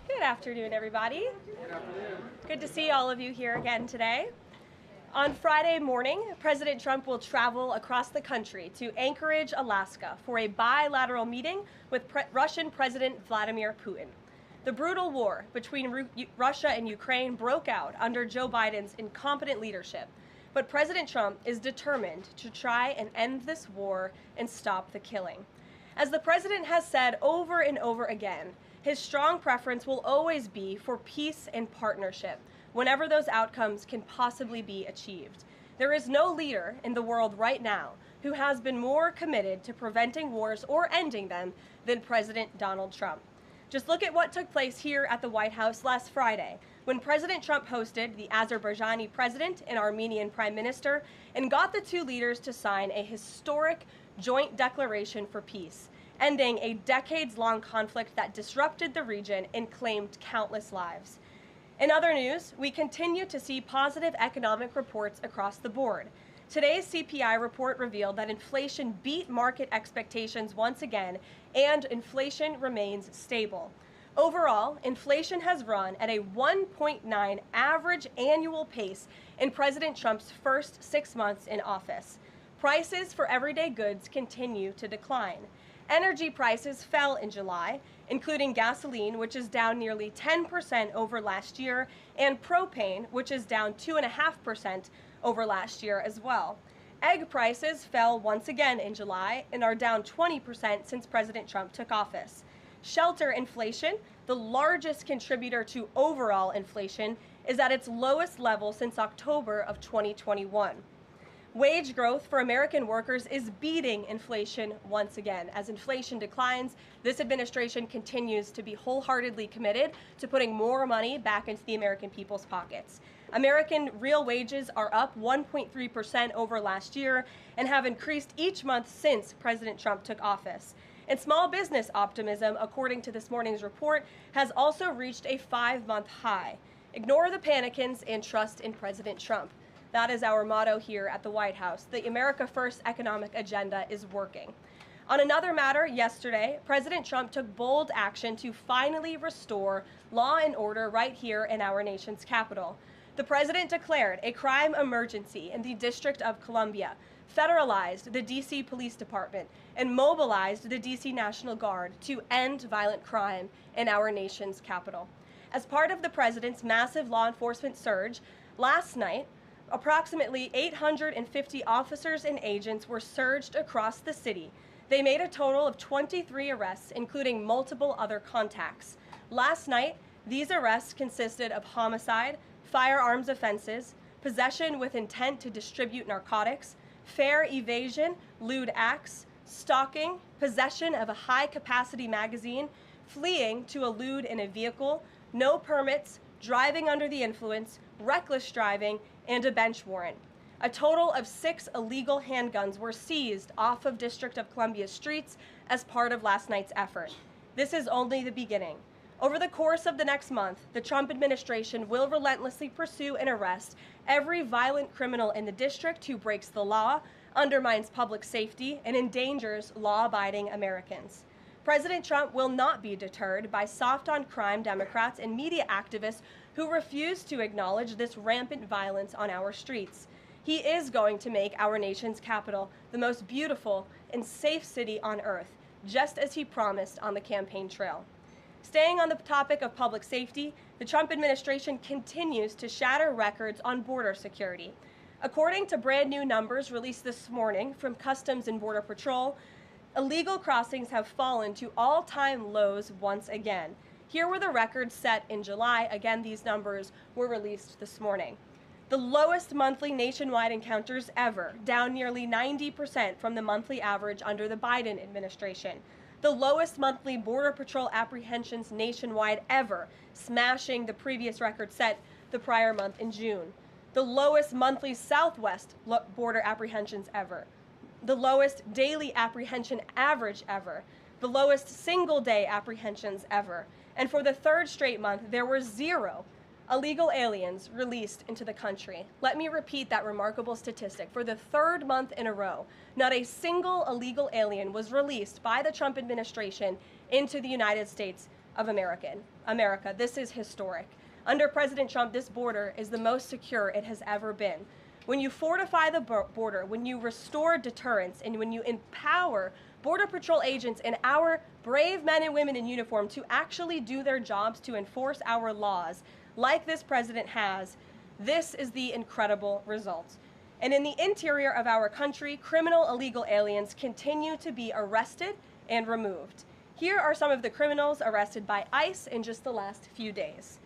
Good afternoon, everybody. Good afternoon. Good to see all of you here again today. On Friday morning, President Trump will travel across the country to Anchorage, Alaska, for a bilateral meeting with Russian President Vladimir Putin. The brutal war between Russia and Ukraine broke out under Joe Biden's incompetent leadership, but President Trump is determined to try and end this war and stop the killing. As the president has said over and over again, his strong preference will always be for peace and partnership whenever those outcomes can possibly be achieved. There is no leader in the world right now who has been more committed to preventing wars or ending them than President Donald Trump. Just look at what took place here at the White House last Friday, when President Trump hosted the Azerbaijani president and Armenian prime minister and got the two leaders to sign a historic joint declaration for peace, ending a decades-long conflict that disrupted the region and claimed countless lives. In other news, we continue to see positive economic reports across the board. Today's CPI report revealed that inflation beat market expectations once again, and inflation remains stable. Overall, inflation has run at a 1.9 average annual pace in President Trump's first 6 months in office. Prices for everyday goods continue to decline. Energy prices fell in July, including gasoline, which is down nearly 10% over last year, and propane, which is down 2.5% over last year as well. Egg prices fell once again in July and are down 20% since President Trump took office. Shelter inflation, the largest contributor to overall inflation, is at its lowest level since October of 2021. Wage growth for American workers is beating inflation once again. As inflation declines, this administration continues to be wholeheartedly committed to putting more money back into the American people's pockets. American real wages are up 1.3% over last year and have increased each month since President Trump took office. And small business optimism, according to this morning's report, has also reached a 5-month high. Ignore the panicans and trust in President Trump. That is our motto here at the White House. The America First economic agenda is working. On another matter, yesterday, President Trump took bold action to finally restore law and order right here in our nation's capital. The president declared a crime emergency in the District of Columbia, federalized the D.C. Police Department, and mobilized the D.C. National Guard to end violent crime in our nation's capital. As part of the president's massive law enforcement surge, last night, approximately 850 officers and agents were surged across the city. They made a total of 23 arrests, including multiple other contacts. Last night, these arrests consisted of homicide, firearms offenses, possession with intent to distribute narcotics, fare evasion, lewd acts, stalking, possession of a high-capacity magazine, fleeing to elude in a vehicle, no permits, driving under the influence, reckless driving, and a bench warrant. A total of 6 illegal handguns were seized off of District of Columbia streets as part of last night's effort. This is only the beginning. Over the course of the next month, the Trump administration will relentlessly pursue and arrest every violent criminal in the district who breaks the law, undermines public safety, and endangers law-abiding Americans. President Trump will not be deterred by soft-on-crime Democrats and media activists who refuse to acknowledge this rampant violence on our streets. He is going to make our nation's capital the most beautiful and safe city on earth, just as he promised on the campaign trail. Staying on the topic of public safety, the Trump administration continues to shatter records on border security. According to brand new numbers released this morning from Customs and Border Patrol, illegal crossings have fallen to all-time lows once again. Here were the records set in July. Again, these numbers were released this morning. The lowest monthly nationwide encounters ever, down nearly 90% from the monthly average under the Biden administration. The lowest monthly Border Patrol apprehensions nationwide ever, smashing the previous record set the prior month in June. The lowest monthly Southwest border apprehensions ever. The lowest daily apprehension average ever. The lowest single-day apprehensions ever. And for the third straight month, there were 0 illegal aliens released into the country. Let me repeat that remarkable statistic. For the third month in a row, not a single illegal alien was released by the Trump administration into the United States of America. This is historic. Under President Trump, this border is the most secure it has ever been. When you fortify the border, when you restore deterrence, and when you empower Border Patrol agents and our brave men and women in uniform to actually do their jobs to enforce our laws, like this president has, this is the incredible result. And in the interior of our country, criminal illegal aliens continue to be arrested and removed. Here are some of the criminals arrested by ICE in just the last few days.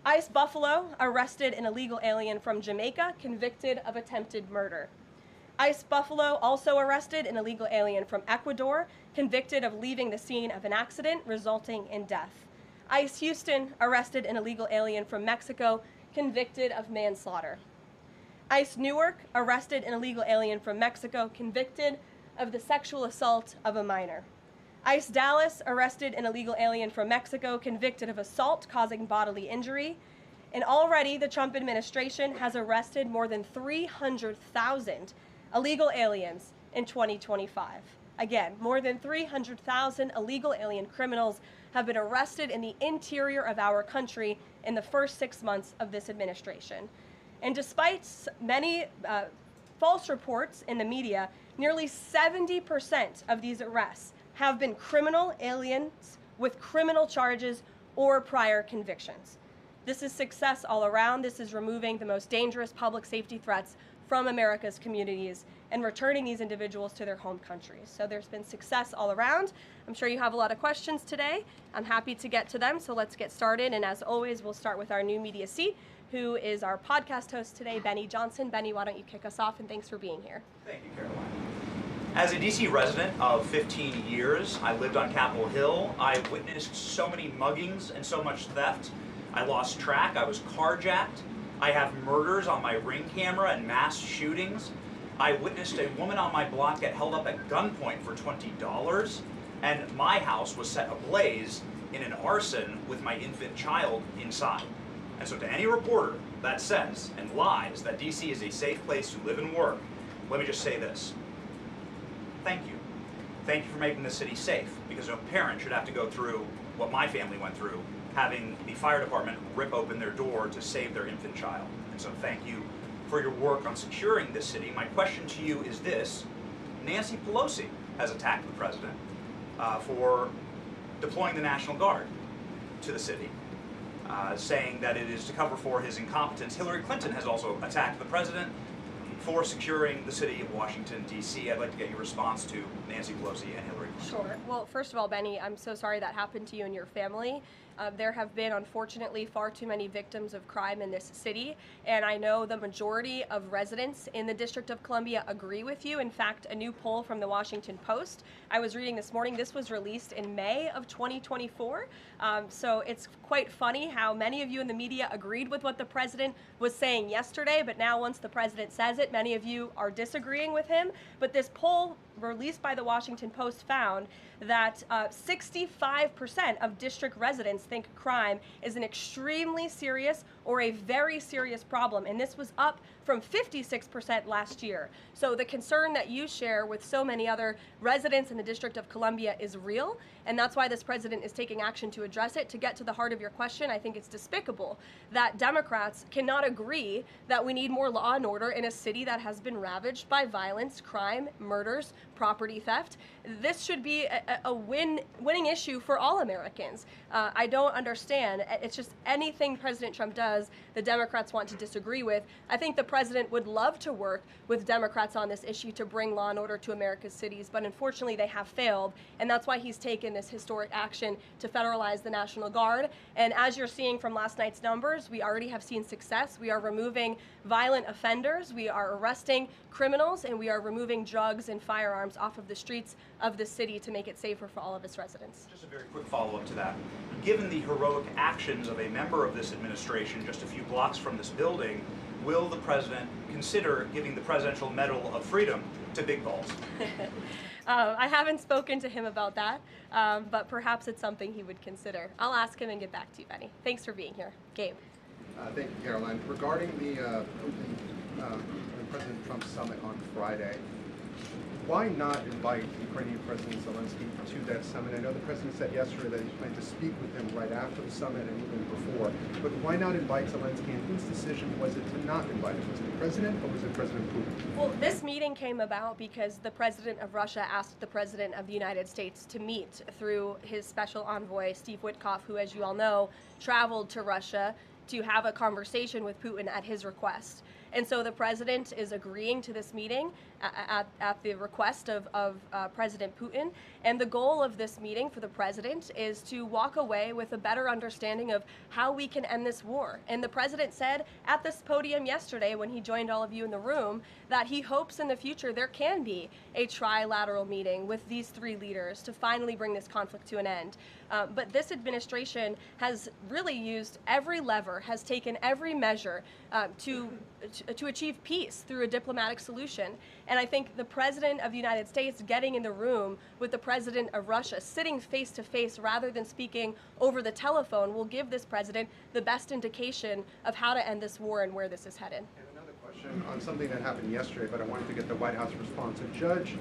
ICE Buffalo arrested an illegal alien from Jamaica convicted of attempted murder. ICE Buffalo also arrested an illegal alien from Ecuador convicted of leaving the scene of an accident resulting in death. ICE Houston arrested an illegal alien from Mexico convicted of manslaughter. ICE Newark arrested an illegal alien from Mexico convicted of the sexual assault of a minor. ICE Dallas arrested an illegal alien from Mexico convicted of assault causing bodily injury. And already the Trump administration has arrested more than 300,000 illegal aliens in 2025. Again, more than 300,000 illegal alien criminals have been arrested in the interior of our country in the first 6 months of this administration. And despite many false reports in the media, nearly 70% of these arrests have been criminal aliens with criminal charges or prior convictions. This is success all around. This is removing the most dangerous public safety threats from America's communities and returning these individuals to their home countries. So there's been success all around. I'm sure you have a lot of questions today. I'm happy to get to them, so let's get started. And as always, we'll start with our new media seat, who is our podcast host today, Benny Johnson. Benny, why don't you kick us off, and thanks for being here. Thank you, Karoline. As a DC resident of 15 years, I lived on Capitol Hill. I witnessed so many muggings and so much theft. I lost track. I was carjacked. I have murders on my Ring camera and mass shootings. I witnessed a woman on my block get held up at gunpoint for $20, and my house was set ablaze in an arson with my infant child inside. And so to any reporter that says and lies that DC is a safe place to live and work, let me just say this. Thank you. Thank you for making the city safe, because no parent should have to go through what my family went through, having the fire department rip open their door to save their infant child. And so thank you for your work on securing this city. My question to you is this. Nancy Pelosi has attacked the president for deploying the National Guard to the city, saying that it is to cover for his incompetence. Hillary Clinton has also attacked the president for securing the city of Washington, D.C. I'd like to get your response to Nancy Pelosi and Hillary Clinton. Sure. Well, first of all, Benny, I'm so sorry that happened to you and your family. There have been, unfortunately, far too many victims of crime in this city, and I know the majority of residents in the District of Columbia agree with you. In fact, a new poll from the Washington Post I was reading this morning, this was released in May of 2024, so it's quite funny how many of you in the media agreed with what the president was saying yesterday, but now once the president says it, many of you are disagreeing with him. But this poll released by the Washington Post found that 65% of district residents think crime is an extremely serious or a very serious problem, and this was up from 56% last year. So the concern that you share with so many other residents in the District of Columbia is real, and that's why this president is taking action to address it. To get to the heart of your question, I think it's despicable that Democrats cannot agree that we need more law and order in a city that has been ravaged by violence, crime, murders, property theft. This should be a winning issue for all Americans. I don't understand. It's just anything President Trump does, the Democrats want to disagree with. I think the president would love to work with Democrats on this issue to bring law and order to America's cities, but unfortunately they have failed, and that's why he's taken this historic action to federalize the National Guard. And as you're seeing from last night's numbers, we already have seen success. We are removing violent offenders, we are arresting criminals, and we are removing drugs and firearms off of the streets of the city to make it safer for all of its residents. Just a very quick follow-up to that. Given the heroic actions of a member of this administration just a few blocks from this building, will the president consider giving the Presidential Medal of Freedom to Big Balls? I haven't spoken to him about that, but perhaps it's something he would consider. I'll ask him and get back to you, Benny. Thanks for being here. Gabe. Thank you, Caroline. Regarding the Putin and President Trump summit on Friday, why not invite Ukrainian President Zelensky to that summit? I know the president said yesterday that he planned to speak with him right after the summit and even before, but why not invite Zelensky, and whose decision was it to not invite him? Was it the president or was it President Putin? Well, this meeting came about because the president of Russia asked the president of the United States to meet through his special envoy, Steve Witkoff, who, as you all know, traveled to Russia to have a conversation with Putin at his request. And so the president is agreeing to this meeting at the request of President Putin. And the goal of this meeting for the president is to walk away with a better understanding of how we can end this war. And the president said at this podium yesterday when he joined all of you in the room that he hopes in the future there can be a trilateral meeting with these three leaders to finally bring this conflict to an end. But this administration has really used every lever, has taken every measure to achieve peace through a diplomatic solution. And I think the president of the United States getting in the room with the president of Russia, sitting face to face rather than speaking over the telephone, will give this president the best indication of how to end this war and where this is headed. And another question on something that happened yesterday, but I wanted to get the White House response. A judge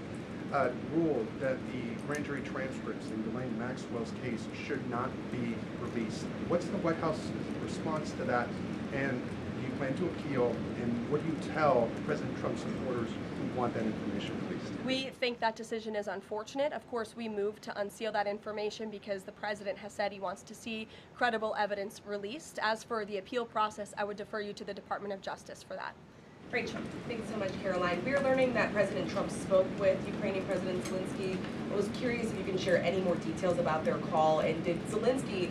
ruled that the grand jury transcripts in Ghislaine Maxwell's case should not be released. What's the White House's response to that? And do you plan to appeal? And what do you tell President Trump's supporters who want that information released? We think that decision is unfortunate. Of course, we moved to unseal that information because the president has said he wants to see credible evidence released. As for the appeal process, I would defer you to the Department of Justice for that. Rachel. Thanks so much, Caroline. We're learning that President Trump spoke with Ukrainian President Zelensky. I was curious if you can share any more details about their call, and did Zelensky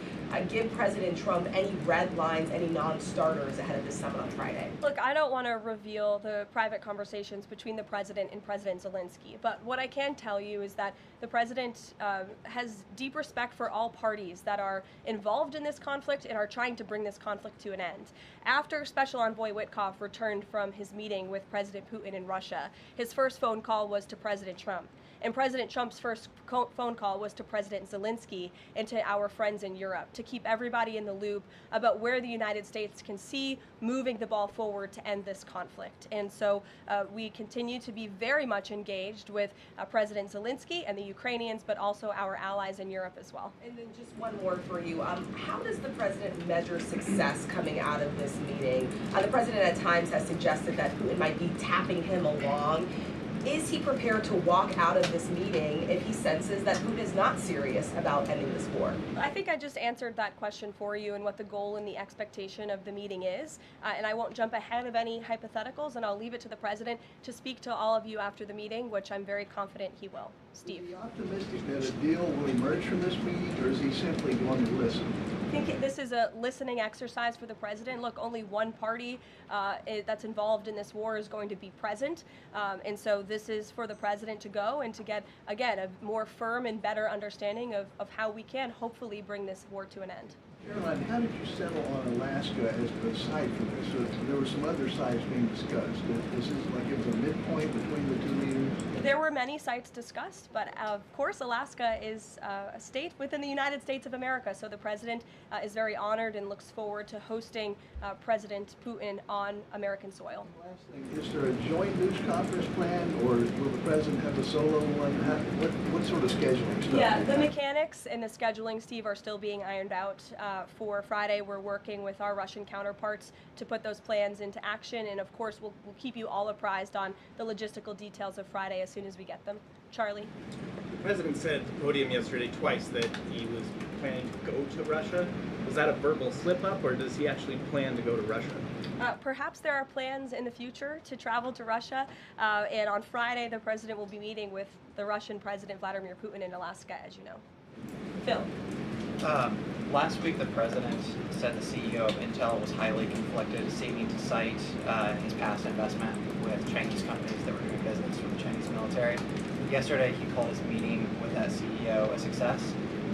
give President Trump any red lines, any non-starters ahead of this summit on Friday? Look, I don't want to reveal the private conversations between the president and President Zelensky, but what I can tell you is that the president has deep respect for all parties that are involved in this conflict and are trying to bring this conflict to an end. After Special Envoy Witkoff returned from his meeting with President Putin in Russia, his first phone call was to President Trump. And President Trump's first phone call was to President Zelensky and to our friends in Europe to keep everybody in the loop about where the United States can see moving the ball forward to end this conflict. And so we continue to be very much engaged with President Zelensky and the Ukrainians, but also our allies in Europe as well. And then just one more for you. How does the president measure success coming out of this meeting? The president at times has suggested that Putin might be tapping him along. Is he prepared to walk out of this meeting if he senses that Putin is not serious about ending this war? I think I just answered that question for you and what the goal and the expectation of the meeting is. And I won't jump ahead of any hypotheticals, and I'll leave it to the president to speak to all of you after the meeting, which I'm very confident he will. Steve. Is he optimistic that a deal will emerge from this meeting, or is he simply going to listen? I think this is a listening exercise for the president. Look, only one party that's involved in this war is going to be present. And so this is for the president to go and to get, again, a more firm and better understanding of how we can hopefully bring this war to an end. Caroline, how did you settle on Alaska as the site for this? So there were some other sites being discussed. This is like it was a midpoint between the two leaders? There were many sites discussed, but of course Alaska is a state within the United States of America, so the president is very honored and looks forward to hosting President Putin on American soil. Last thing, is there a joint news conference plan, or will the president have a solo one? What sort of scheduling stuff? Yeah, the mechanics and the scheduling, Steve, are still being ironed out. For Friday, we're working with our Russian counterparts to put those plans into action, and of course we'll keep you all apprised on the logistical details of Friday as soon as we get them. Charlie? The president said at the podium yesterday twice that he was planning to go to Russia. Was that a verbal slip-up, or does he actually plan to go to Russia? Perhaps there are plans in the future to travel to Russia, and on Friday the president will be meeting with the Russian President Vladimir Putin in Alaska, as you know. Phil? Last week, the president said the CEO of Intel was highly conflicted, seeming to cite his past investment with Chinese companies that were doing business with the Chinese military. Yesterday, he called his meeting with that CEO a success.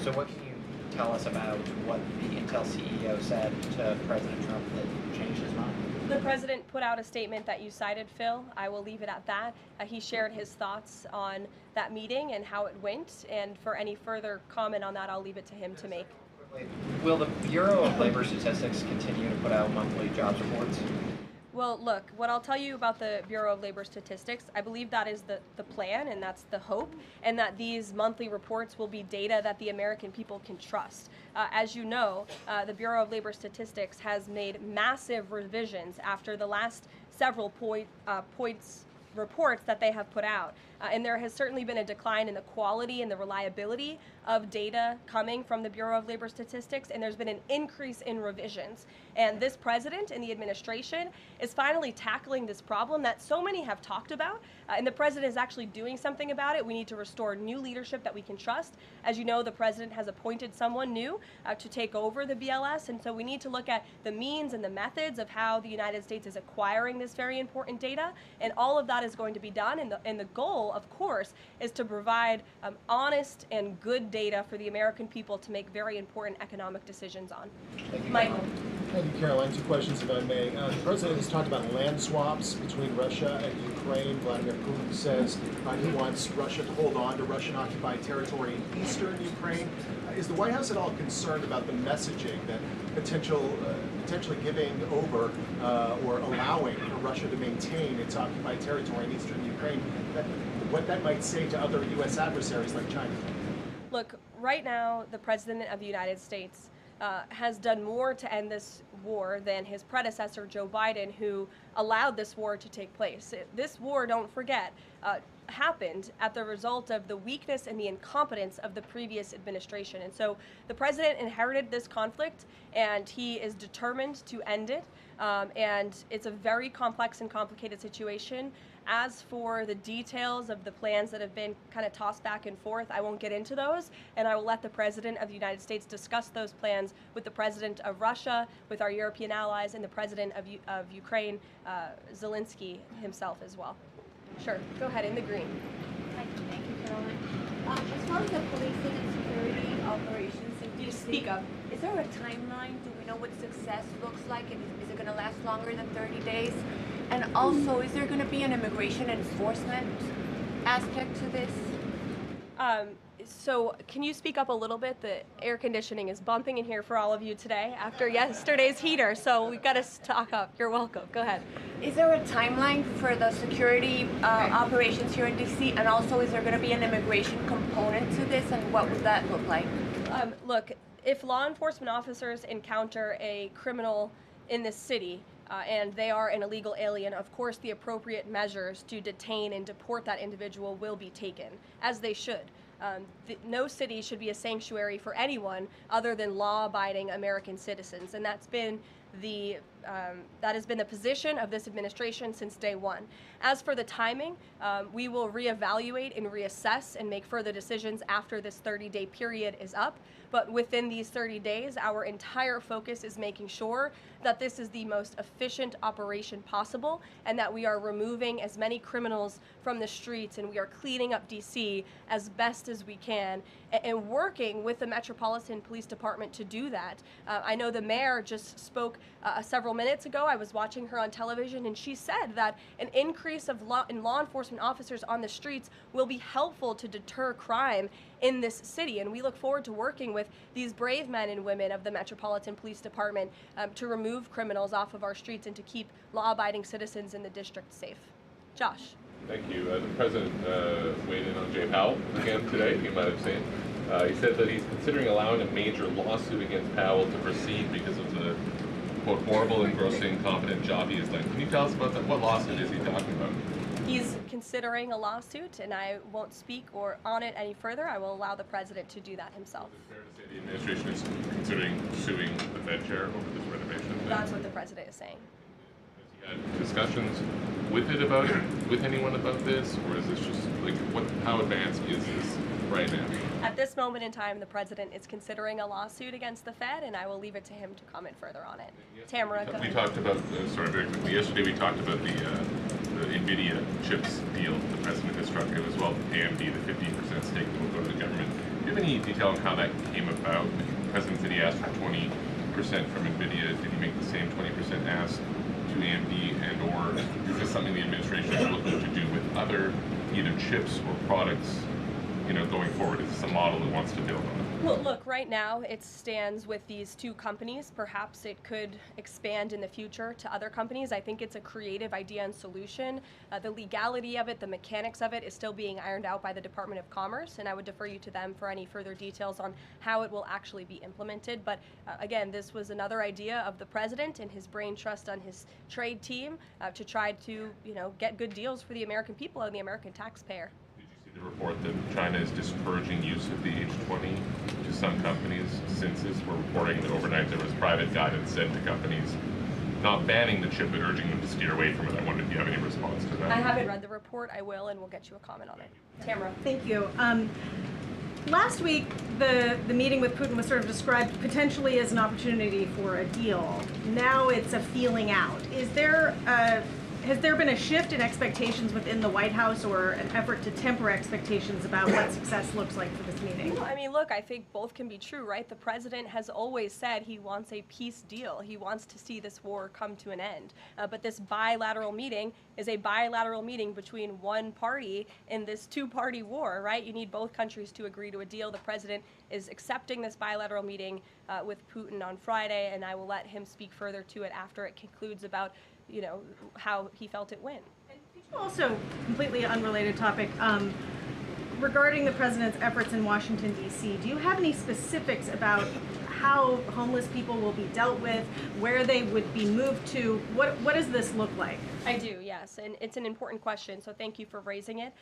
So what can you tell us about what the Intel CEO said to President Trump that changed his mind? The president put out a statement that you cited, Phil. I will leave it at that. He shared his thoughts on that meeting and how it went, and for any further comment on that, I'll leave it to him to make. Will the Bureau of Labor Statistics continue to put out monthly jobs reports? Well, look, what I'll tell you about the Bureau of Labor Statistics, I believe that is the plan and that's the hope, and that these monthly reports will be data that the American people can trust. As you know, the Bureau of Labor Statistics has made massive revisions after the last several reports that they have put out. And there has certainly been a decline in the quality and the reliability of data coming from the Bureau of Labor Statistics, and there's been an increase in revisions. And this president and the administration is finally tackling this problem that so many have talked about, and the president is actually doing something about it. We need to restore new leadership that we can trust. As you know, the president has appointed someone new to take over the BLS, and so we need to look at the means and the methods of how the United States is acquiring this very important data, and all of that is going to be done, and the goal, of course, is to provide honest and good data for the American people to make very important economic decisions on. Michael. Thank you, Caroline. Two questions, if I may. The president has talked about land swaps between Russia and Ukraine. Vladimir Putin says he wants Russia to hold on to Russian-occupied territory in eastern Ukraine. Is the White House at all concerned about the messaging that potentially giving over or allowing for Russia to maintain its occupied territory in eastern Ukraine, what that might say to other U.S. adversaries like China? Look, right now, the President of the United States has done more to end this war than his predecessor, Joe Biden, who allowed this war to take place. This war, don't forget, happened at the result of the weakness and the incompetence of the previous administration. And so the president inherited this conflict, and he is determined to end it. And it's a very complex and complicated situation. As for the details of the plans that have been kind of tossed back and forth, I won't get into those, and I will let the President of the United States discuss those plans with the President of Russia, with our European allies, and the President of Ukraine, Zelensky himself as well. Sure, go ahead, in the green. Thank you, Caroline. As far as the policing and security operations in DC, Speak up. Is there a timeline? Do we know what success looks like? And is it going to last longer than 30 days? And also, is there going to be an immigration enforcement aspect to this? So can you speak up a little bit? The air conditioning is bumping in here for all of you today after yesterday's heater, so we've got to stock up. You're welcome. Go ahead. Is there a timeline for the security operations here in DC? And also, is there going to be an immigration component to this? And what would that look like? Look, if law enforcement officers encounter a criminal in this city, and they are an illegal alien, of course the appropriate measures to detain and deport that individual will be taken, as they should. No city should be a sanctuary for anyone other than law-abiding American citizens, and that has been the position of this administration since day one. As for the timing, we will reevaluate and reassess and make further decisions after this 30-day period is up. But within these 30 days, our entire focus is making sure that this is the most efficient operation possible and that we are removing as many criminals from the streets and we are cleaning up DC as best as we can and working with the Metropolitan Police Department to do that. I know the mayor just spoke several minutes ago. I was watching her on television, and she said that an increase in law enforcement officers on the streets will be helpful to deter crime in this city, and we look forward to working with these brave men and women of the Metropolitan Police Department to remove criminals off of our streets and to keep law-abiding citizens in the district safe. Josh. Thank you. The President weighed in on Jay Powell again today, you might have seen. He said that he's considering allowing a major lawsuit against Powell to proceed because of the, quote, horrible and grossly incompetent job he has done. Can you tell us about that? What lawsuit is he talking about? He's considering a lawsuit, and I won't speak on it any further. I will allow the president to do that himself. Is it fair to say the administration is considering suing the Fed chair over this renovation? That's what the president is saying. Has he had discussions with anyone about this, or is this just like how advanced is this right now? At this moment in time, the president is considering a lawsuit against the Fed, and I will leave it to him to comment further on it. Tamara, we talked about, sorry, very quickly, yesterday we talked about the NVIDIA chips deal the president has struck as well, AMD, the 15% stake that will go to the government. Do you have any detail on how that came about? The president said he asked for 20% from NVIDIA. Did he make the same 20% ask to AMD, and or is this something the administration is looking to do with other either chips or products going forward? Is this a model that wants to build on? Well, look, right now it stands with these two companies. Perhaps it could expand in the future to other companies. I think it's a creative idea and solution. The legality of it, the mechanics of it is still being ironed out by the Department of Commerce, and I would defer you to them for any further details on how it will actually be implemented. But again, this was another idea of the president and his brain trust on his trade team to try to, get good deals for the American people and the American taxpayer. The report that China is discouraging use of the H20 to some companies. Since this, we're reporting that overnight there was private guidance sent to companies not banning the chip but urging them to steer away from it. I wonder if you have any response to that. I haven't read the report. I will, and we'll get you a comment on it. Tamara. Thank you. Last week, the meeting with Putin was sort of described potentially as an opportunity for a deal. Now it's a feeling out. Has there been a shift in expectations within the White House or an effort to temper expectations about what success looks like for this meeting? Well, I mean, look, I think both can be true, right? The president has always said he wants a peace deal. He wants to see this war come to an end. But this bilateral meeting is a bilateral meeting between one party in this two-party war, right? You need both countries to agree to a deal. The president is accepting this bilateral meeting with Putin on Friday, and I will let him speak further to it after it concludes about how he felt it went. And could you also, completely unrelated topic, regarding the president's efforts in Washington, D.C., do you have any specifics about how homeless people will be dealt with, where they would be moved to? What does this look like? I do, yes, and it's an important question, so thank you for raising it.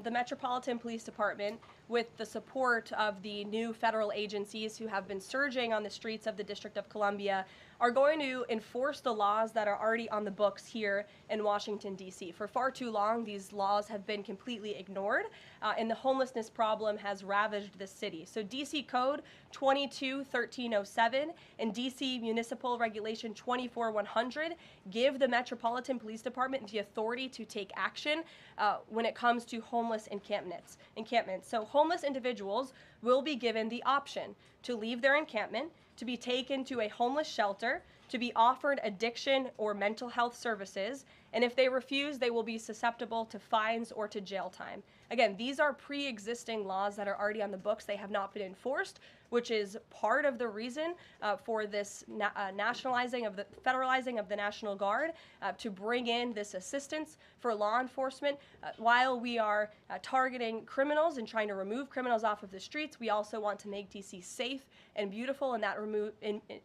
The Metropolitan Police Department, with the support of the new federal agencies who have been surging on the streets of the District of Columbia, are going to enforce the laws that are already on the books here in Washington, D.C. For far too long, these laws have been completely ignored, and the homelessness problem has ravaged the city. So D.C. Code 22-1307 and D.C. Municipal Regulation 24-100 give the Metropolitan Police Department the authority to take action when it comes to homeless encampments. So homeless individuals will be given the option to leave their encampment, to be taken to a homeless shelter, to be offered addiction or mental health services, and if they refuse, they will be susceptible to fines or to jail time. Again, these are pre-existing laws that are already on the books. They have not been enforced, which is part of the reason for this federalizing of the National Guard to bring in this assistance for law enforcement. While we are targeting criminals and trying to remove criminals off of the streets, we also want to make DC safe and beautiful, and that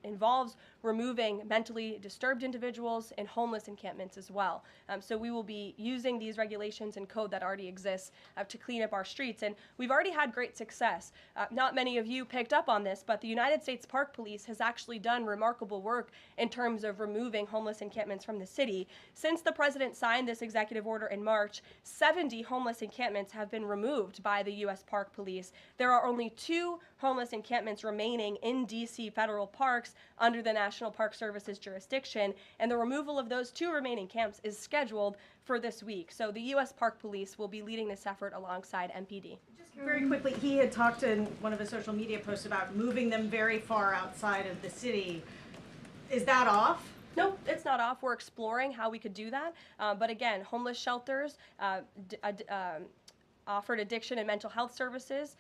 involves removing mentally disturbed individuals and homeless encampments as well. So we will be using these regulations and code that already exists to clean up our streets, and we've already had great success. Not many of you picked up on this, but the United States Park Police has actually done remarkable work in terms of removing homeless encampments from the city. Since the president signed this executive order in March, 70 homeless encampments have been removed by the U.S. Park Police. There are only 2 homeless encampments remaining in D.C. federal parks under the National Park Service's jurisdiction, and the removal of those 2 remaining camps is scheduled for this week. So the U.S. Park Police will be leading this effort alongside MPD. Just very quickly, he had talked in one of his social media posts about moving them very far outside of the city. Is that off? No, it's not off. We're exploring how we could do that. But again, homeless shelters, offered addiction and mental health services,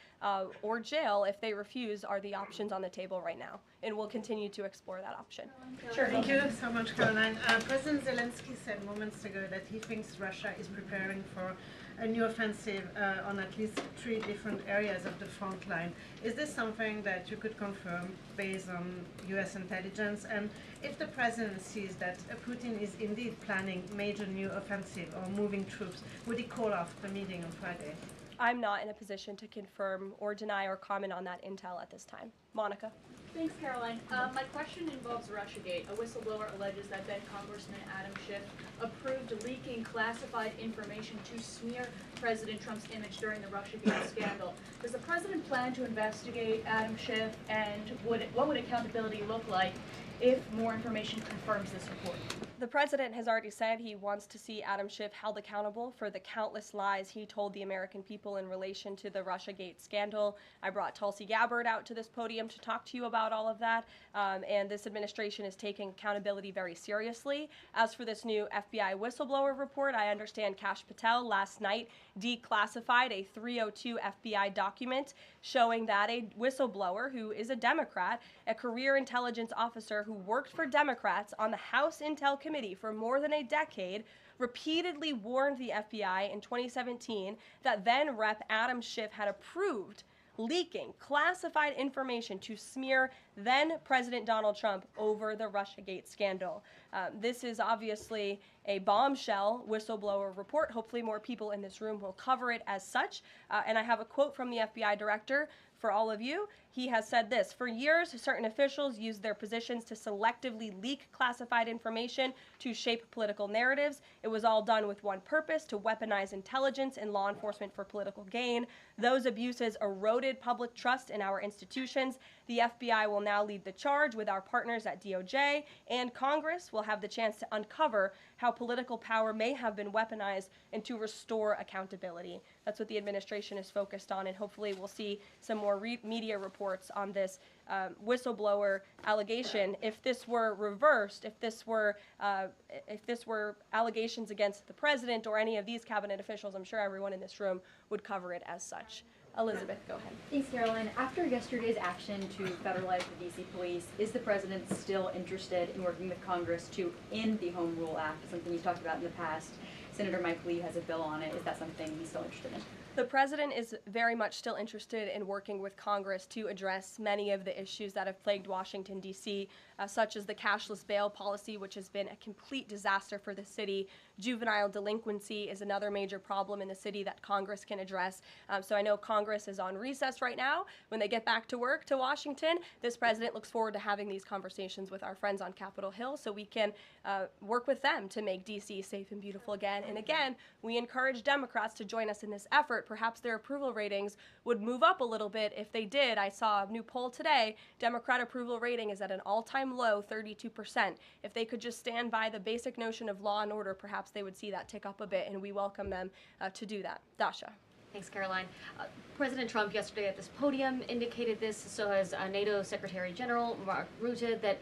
or jail if they refuse are the options on the table right now. And we'll continue to explore that option. Sure. Thank you so much, Karoline. President Zelensky said moments ago that he thinks Russia is preparing for a new offensive on at least 3 different areas of the front line. Is this something that you could confirm based on U.S. intelligence? And if the president sees that Putin is indeed planning major new offensive or moving troops, would he call off the meeting on Friday? I'm not in a position to confirm or deny or comment on that intel at this time. Monica. Thanks, Caroline. My question involves Russiagate. A whistleblower alleges that then Congressman Adam Schiff approved leaking classified information to smear President Trump's image during the Russiagate scandal. Does the president plan to investigate Adam Schiff, and what would accountability look like if more information confirms this report? The president has already said he wants to see Adam Schiff held accountable for the countless lies he told the American people in relation to the Russiagate scandal. I brought Tulsi Gabbard out to this podium to talk to you about all of that, and this administration is taking accountability very seriously. As for this new FBI whistleblower report, I understand Kash Patel last night declassified a 302 FBI document showing that a whistleblower who is a Democrat, a career intelligence officer who worked for Democrats on the House Intel Committee for more than a decade, repeatedly warned the FBI in 2017 that then Rep. Adam Schiff had approved leaking classified information to smear then President Donald Trump over the Russiagate scandal. This is obviously a bombshell whistleblower report. Hopefully more people in this room will cover it as such. And I have a quote from the FBI director for all of you. He has said this: "For years, certain officials used their positions to selectively leak classified information to shape political narratives. It was all done with one purpose: to weaponize intelligence and law enforcement for political gain. Those abuses eroded public trust in our institutions. The FBI will now lead the charge with our partners at DOJ, and Congress will have the chance to uncover how political power may have been weaponized and to restore accountability." That's what the administration is focused on, and hopefully we'll see some more media reports on this whistleblower allegation. If this were reversed, if this were allegations against the president or any of these cabinet officials, I'm sure everyone in this room would cover it as such. Elizabeth, go ahead. Thanks, Caroline. After yesterday's action to federalize the D.C. police, is the president still interested in working with Congress to end the Home Rule Act, something you've talked about in the past? Senator Mike Lee has a bill on it. Is that something he's still interested in? The president is very much still interested in working with Congress to address many of the issues that have plagued Washington, D.C., such as the cashless bail policy, which has been a complete disaster for the city. Juvenile delinquency is another major problem in the city that Congress can address. So I know Congress is on recess right now. When they get back to work to Washington, this president looks forward to having these conversations with our friends on Capitol Hill so we can work with them to make D.C. safe and beautiful again. And again, we encourage Democrats to join us in this effort. Perhaps their approval ratings would move up a little bit if they did. I saw a new poll today. Democrat approval rating is at an all-time low, 32%. If they could just stand by the basic notion of law and order, perhaps they would see that tick up a bit, and we welcome them to do that. Dasha. Thanks, Caroline. President Trump yesterday at this podium indicated this, so has NATO Secretary General Mark Rutte, that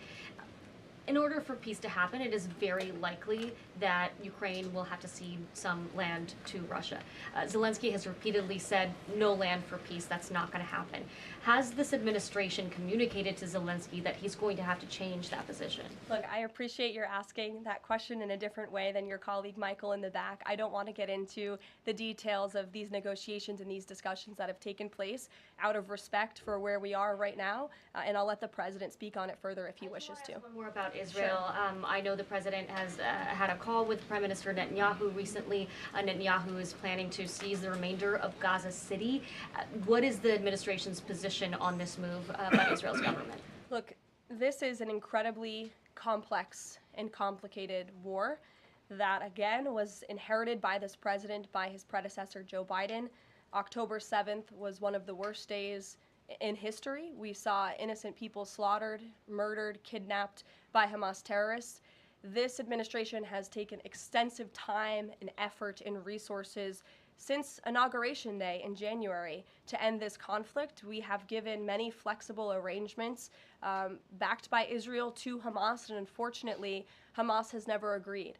in order for peace to happen, it is very likely that Ukraine will have to cede some land to Russia. Zelensky has repeatedly said no land for peace. That's not going to happen. Has this administration communicated to Zelensky that he's going to have to change that position? Look, I appreciate your asking that question in a different way than your colleague Michael in the back. I don't want to get into the details of these negotiations and these discussions that have taken place out of respect for where we are right now, and I'll let the president speak on it further if he wishes to. One more about Israel. Sure. I know the president has had a call with Prime Minister Netanyahu recently. Netanyahu is planning to seize the remainder of Gaza City. What is the administration's position on this move by Israel's government? Look, this is an incredibly complex and complicated war that, again, was inherited by this president, by his predecessor, Joe Biden. October 7th was one of the worst days in history. We saw innocent people slaughtered, murdered, kidnapped by Hamas terrorists. This administration has taken extensive time and effort and resources since Inauguration Day in January to end this conflict. We have given many flexible arrangements backed by Israel to Hamas, and unfortunately, Hamas has never agreed.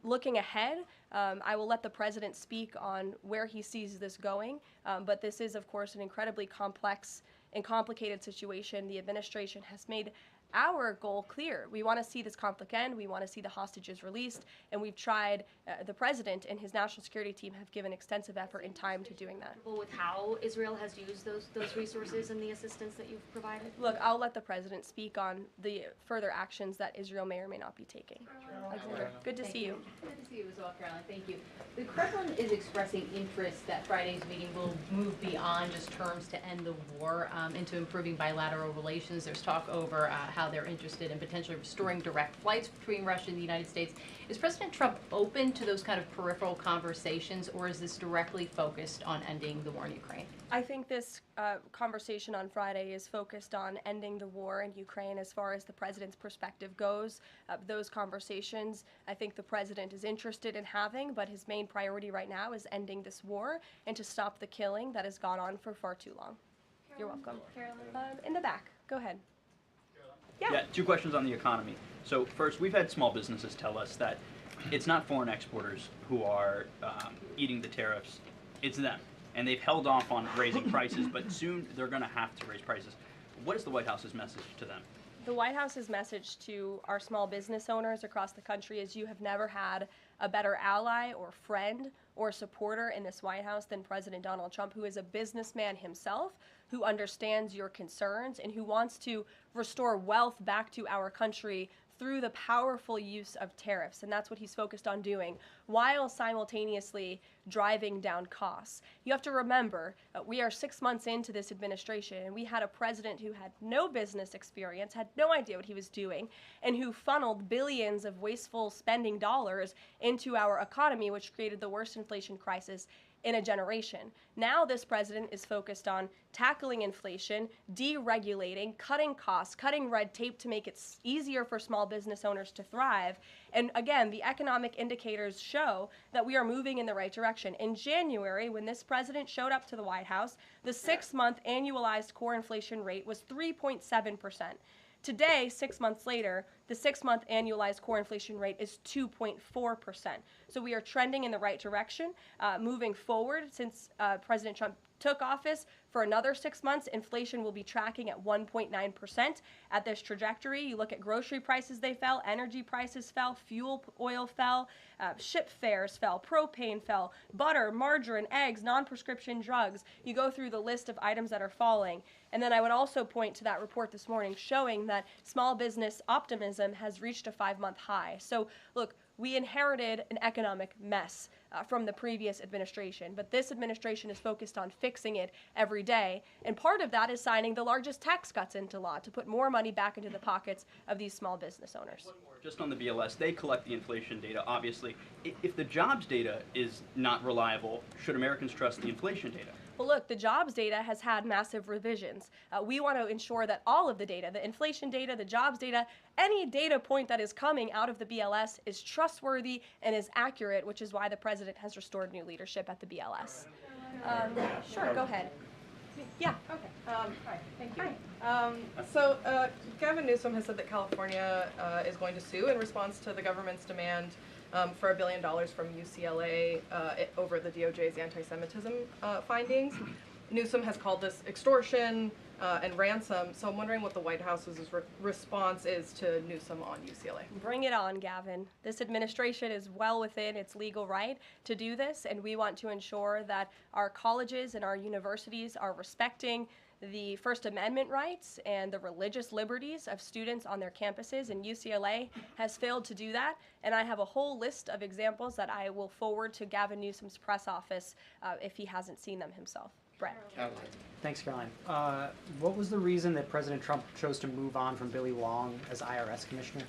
Looking ahead, I will let the president speak on where he sees this going, but this is, of course, an incredibly complex and complicated situation. The administration has made our goal clear. We want to see this conflict end. We want to see the hostages released, and we've tried. The president and his national security team have given extensive effort and time to doing that. With how Israel has used those resources and the assistance that you've provided? Look, I'll let the president speak on the further actions that Israel may or may not be taking. Alexander, good to see you. Good to see you as well, Caroline. Thank you. The Kremlin is expressing interest that Friday's meeting will move beyond just terms to end the war into improving bilateral relations. There's talk over how they're interested in potentially restoring direct flights between Russia and the United States. Is President Trump open to those kind of peripheral conversations, or is this directly focused on ending the war in Ukraine? I think this conversation on Friday is focused on ending the war in Ukraine as far as the president's perspective goes. Those conversations, I think the president is interested in having, but his main priority right now is ending this war and to stop the killing that has gone on for far too long. You're welcome. In the back, go ahead. Yeah, two questions on the economy. So first, we've had small businesses tell us that it's not foreign exporters who are eating the tariffs, it's them. And they've held off on raising prices, but soon they're going to have to raise prices. What is the White House's message to them? The White House's message to our small business owners across the country is you have never had a better ally or friend or supporter in this White House than President Donald Trump, who is a businessman himself, who understands your concerns and who wants to restore wealth back to our country through the powerful use of tariffs. And that's what he's focused on doing, while simultaneously driving down costs. You have to remember, we are 6 months into this administration, and we had a president who had no business experience, had no idea what he was doing, and who funneled billions of wasteful spending dollars into our economy, which created the worst inflation crisis in a generation. Now this president is focused on tackling inflation, deregulating, cutting costs, cutting red tape to make it easier for small business owners to thrive. And again, the economic indicators show that we are moving in the right direction. In January, when this president showed up to the White House, the 6-month annualized core inflation rate was 3.7%. Today, 6 months later, the 6-month annualized core inflation rate is 2.4%. So we are trending in the right direction. Moving forward, since President Trump took office, for another 6 months, inflation will be tracking at 1.9% at this trajectory. You look at grocery prices, they fell, energy prices fell, fuel oil fell, ship fares fell, propane fell, butter, margarine, eggs, non-prescription drugs. You go through the list of items that are falling. And then I would also point to that report this morning showing that small business optimism has reached a 5-month high. So look, we inherited an economic mess from the previous administration, but this administration is focused on fixing it every day. And part of that is signing the largest tax cuts into law to put more money back into the pockets of these small business owners. Just on the BLS, they collect the inflation data, obviously. If the jobs data is not reliable, should Americans trust the inflation data? Well, look, the jobs data has had massive revisions. We want to ensure that all of the data, the inflation data, the jobs data, any data point that is coming out of the BLS is trustworthy and is accurate, which is why the president has restored new leadership at the BLS. Sure, go ahead. Yeah. Okay. Hi. Thank you. Hi. Gavin Newsom has said that California is going to sue in response to the government's demand for $1 billion from UCLA over the DOJ's anti-Semitism findings. Newsom has called this extortion and ransom, so I'm wondering what the White House's response is to Newsom on UCLA. Bring it on, Gavin. This administration is well within its legal right to do this, and we want to ensure that our colleges and our universities are respecting the First Amendment rights and the religious liberties of students on their campuses, and UCLA has failed to do that. And I have a whole list of examples that I will forward to Gavin Newsom's press office if he hasn't seen them himself. Brett. Thanks, Caroline. What was the reason that President Trump chose to move on from Billy Long as IRS commissioner?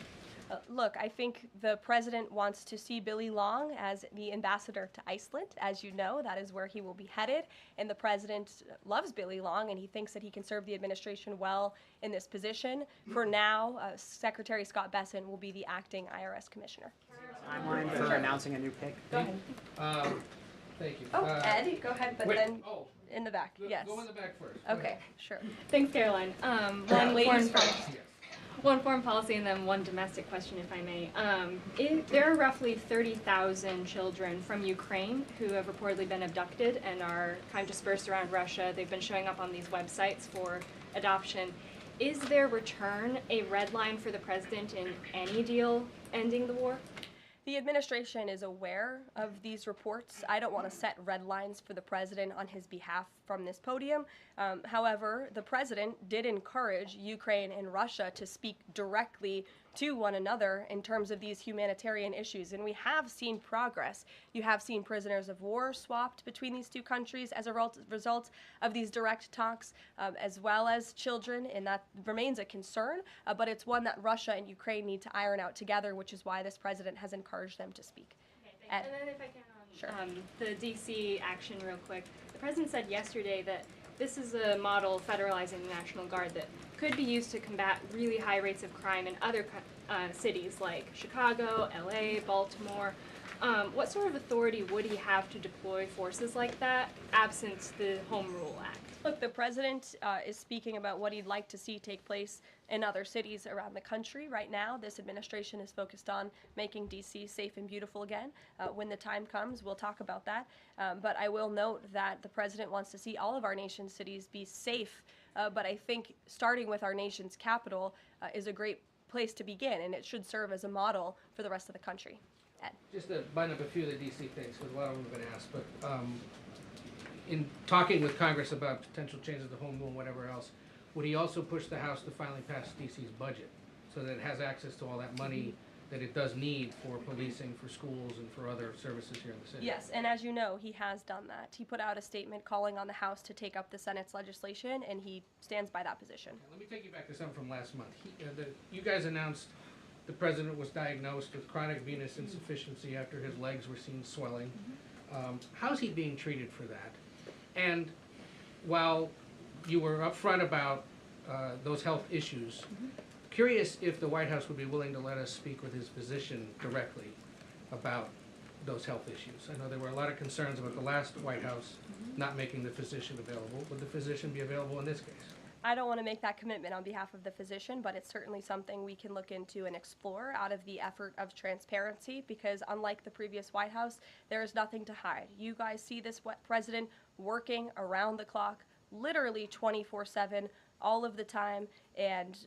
Look, I think the president wants to see Billy Long as the ambassador to Iceland. As you know, that is where he will be headed. And the president loves Billy Long, and he thinks that he can serve the administration well in this position. For now, Secretary Scott Besson will be the acting IRS commissioner. Timeline for announcing a new pick? Go ahead. Thank you. Oh, Ed, go ahead, but then in the back. Yes. Go in the back first. Okay, sure. Thanks, Caroline. One foreign policy and then one domestic question, if I may. There are roughly 30,000 children from Ukraine who have reportedly been abducted and are kind of dispersed around Russia. They've been showing up on these websites for adoption. Is their return a red line for the president in any deal ending the war? The administration is aware of these reports. I don't want to set red lines for the president on his behalf from this podium. However, the president did encourage Ukraine and Russia to speak directly to one another in terms of these humanitarian issues. And we have seen progress. You have seen prisoners of war swapped between these two countries as a result of these direct talks, as well as children, and that remains a concern, but it's one that Russia and Ukraine need to iron out together, which is why this president has encouraged them to speak. And then if I can, Sure. The DC action real quick. The president said yesterday that this is a model federalizing the National Guard that could be used to combat really high rates of crime in other cities like Chicago, LA, Baltimore. What sort of authority would he have to deploy forces like that, absent the Home Rule Act? Look, the president is speaking about what he'd like to see take place in other cities around the country. Right now, this administration is focused on making D.C. safe and beautiful again. When the time comes, we'll talk about that. But I will note that the president wants to see all of our nation's cities be safe. But I think starting with our nation's capital is a great place to begin, and it should serve as a model for the rest of the country. Ed. Just to bind up a few of the D.C. things, because a lot of them have been asked, but in talking with Congress about potential changes to home rule and whatever else, would he also push the House to finally pass D.C.'s budget so that it has access to all that money that it does need for policing, for schools, and for other services here in the city? Yes, and as you know, he has done that. He put out a statement calling on the House to take up the Senate's legislation, and he stands by that position. Let me take you back to something from last month. You guys announced the president was diagnosed with chronic venous insufficiency after his legs were seen swelling. How's he being treated for that? And while you were upfront about those health issues, curious if the White House would be willing to let us speak with his physician directly about those health issues. I know there were a lot of concerns about the last White House not making the physician available. Would the physician be available in this case? I don't want to make that commitment on behalf of the physician, but it's certainly something we can look into and explore out of the effort of transparency, because unlike the previous White House, there is nothing to hide. You guys see this president working around the clock, literally 24/7, all of the time, and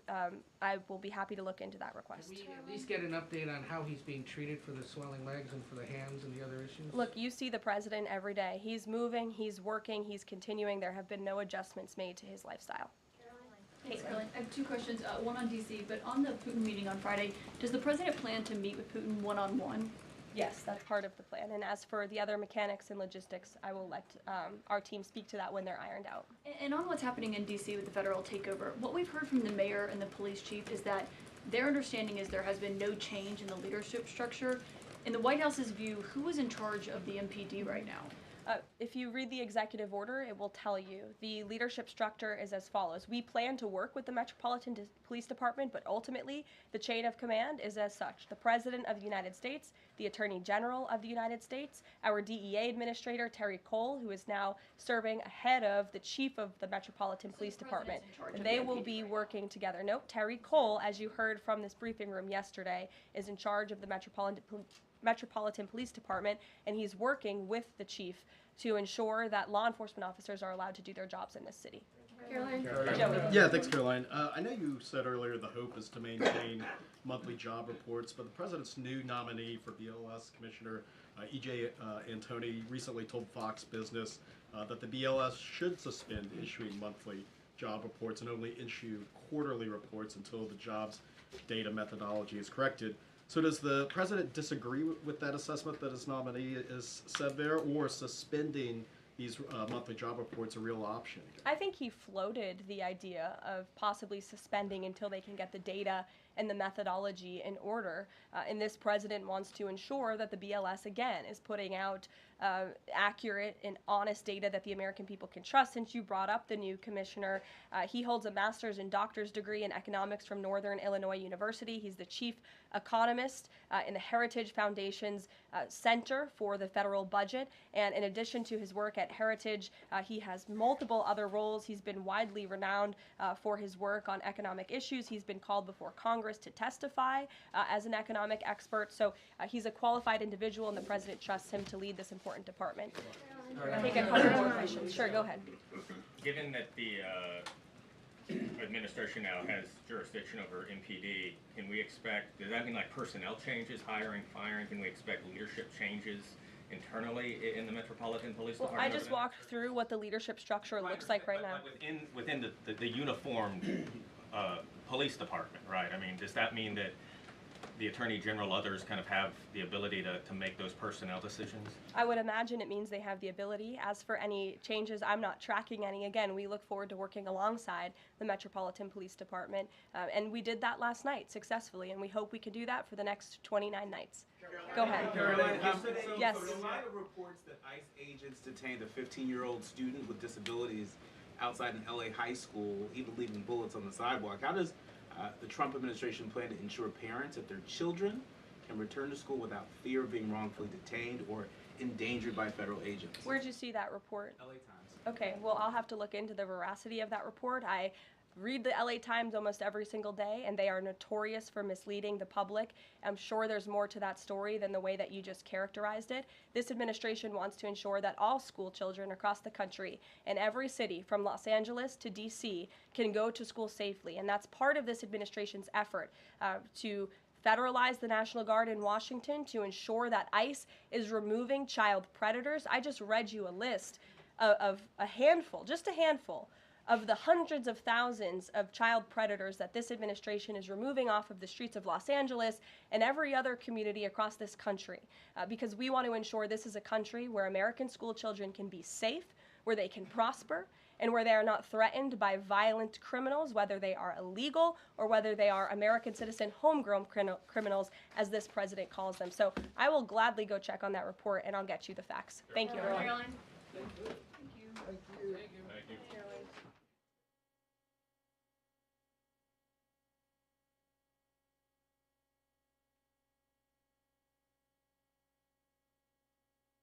I will be happy to look into that request. Can we at least get an update on how he's being treated for the swelling legs and for the hands and the other issues? Look, you see the president every day. He's moving, he's working, he's continuing. There have been no adjustments made to his lifestyle. Thanks, Karoline. I have two questions, one on DC, but on the Putin meeting on Friday, does the president plan to meet with Putin one-on-one? Yes, that's part of the plan. And as for the other mechanics and logistics, I will let our team speak to that when they're ironed out. And on what's happening in DC with the federal takeover, what we've heard from the mayor and the police chief is that their understanding is there has been no change in the leadership structure. In the White House's view, who is in charge of the MPD right now? If you read the executive order, it will tell you. The leadership structure is as follows. We plan to work with the Metropolitan Police Department, but ultimately the chain of command is as such. The President of the United States, the Attorney General of the United States, our DEA Administrator, Terry Cole, who is now serving ahead of the Chief of the Metropolitan Police Department. They will be working together. Nope, Terry Cole, as you heard from this briefing room yesterday, is in charge of the Metropolitan Police Department, and he's working with the chief to ensure that law enforcement officers are allowed to do their jobs in this city. Caroline? Joey. Yeah, thanks, Caroline. I know you said earlier the hope is to maintain monthly job reports, but the president's new nominee for BLS Commissioner E.J. Antoni recently told Fox Business that the BLS should suspend issuing monthly job reports and only issue quarterly reports until the jobs data methodology is corrected. So does the president disagree with that assessment that his nominee is said there, or suspending these monthly job reports a real option? I think he floated the idea of possibly suspending until they can get the data and the methodology in order. And this president wants to ensure that the BLS, again, is putting out accurate and honest data that the American people can trust. Since you brought up the new commissioner, he holds a master's and doctor's degree in economics from Northern Illinois University. He's the chief economist in the Heritage Foundation's Center for the Federal Budget. And in addition to his work at Heritage, he has multiple other roles. He's been widely renowned for his work on economic issues. He's been called before Congress to testify as an economic expert. So he's a qualified individual, and the president trusts him to lead this important department. Take a couple more questions. Sure, go ahead. Given that the administration now has jurisdiction over MPD, can we expect, does that mean like personnel changes, hiring, firing? Can we expect leadership changes internally in the Metropolitan Police Department? I just walked through what the leadership structure looks like right now. Within the uniformed police department, right? I mean, does that mean that the Attorney General, others kind of have the ability to make those personnel decisions? I would imagine it means they have the ability. As for any changes, I'm not tracking any. Again, we look forward to working alongside the Metropolitan Police Department, and we did that last night successfully, and we hope we can do that for the next 29 nights. Go ahead. Karoline, Yes. So in light of reports that ICE agents detained a 15-year-old student with disabilities outside an LA high school, even leaving bullets on the sidewalk, how does the Trump administration plan to ensure parents that their children can return to school without fear of being wrongfully detained or endangered by federal agents? Where'd you see that report? LA Times. Okay, well, I'll have to look into the veracity of that report. I read the LA Times almost every single day, and they are notorious for misleading the public. I'm sure there's more to that story than the way that you just characterized it. This administration wants to ensure that all school children across the country in every city, from Los Angeles to DC, can go to school safely, and that's part of this administration's effort to federalize the National Guard in Washington, to ensure that ICE is removing child predators. I just read you a list of a handful, just a handful, of the hundreds of thousands of child predators that this administration is removing off of the streets of Los Angeles and every other community across this country, because we want to ensure this is a country where American school children can be safe, where they can prosper, and where they are not threatened by violent criminals, whether they are illegal or whether they are American citizen homegrown criminals, as this president calls them. So I will gladly go check on that report, and I'll get you the facts. Thank you. Karoline. Thank you.